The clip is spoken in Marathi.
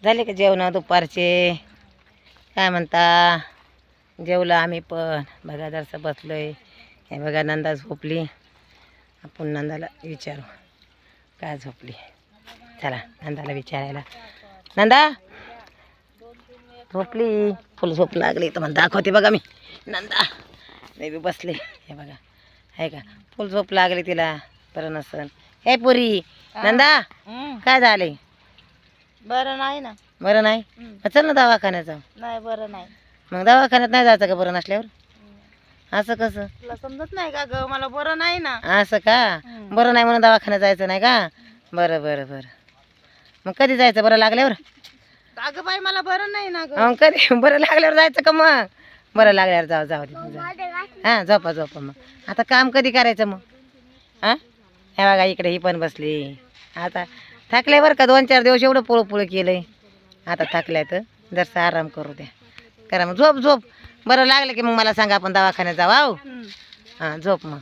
झाले का जेवण दुपारचे? काय म्हणता? जेवलं आम्ही पण. बघा जरासं बसलोय. हे बघा नंदा झोपली. आपण नंदाला विचारू काय झोपली. चला नंदाला विचारायला. नंदा झोपली. फुल झोप लागली तर मला दाखवते बघा मी. नंदा मी बी बसले. हे बघा आहे का फुल झोप लागली तिला. बरं नसन. हे पुरी नंदा काय झाले? बरं नाही ना. बरं नाही? चल ना दवाखान्यात जाऊ. नाही बरं नाही. मग दवाखान्यात नाही जायचं का बरं नसल्यावर? असं कसं? तुला समजत नाही का ग? मला बरं नाही ना. असं का? बरं नाही म्हणून दवाखान्यात जायचं नाही का? बरं बरं बरं. मग कधी जायचं बरं लागल्यावर? अगं बाई मला बरं नाही ना ग. मग कधी बरं लागल्यावर जायचं का मग? बरं लागल्यावर जाऊ जाऊ दे. हां झोपा झोपा मग. आता काम कधी करायचं मग? हां हे बघा इकडे ही पण बसली. आता थकले बरं का 2-4 दिवस एवढं पोळं केलंय. आता थकल्या तर जरसा आराम करू द्या. करा मग झोप झोप. बरं लागलं की मग मला सांगा आपण दवाखान्यात जाऊ. हां झोप मग.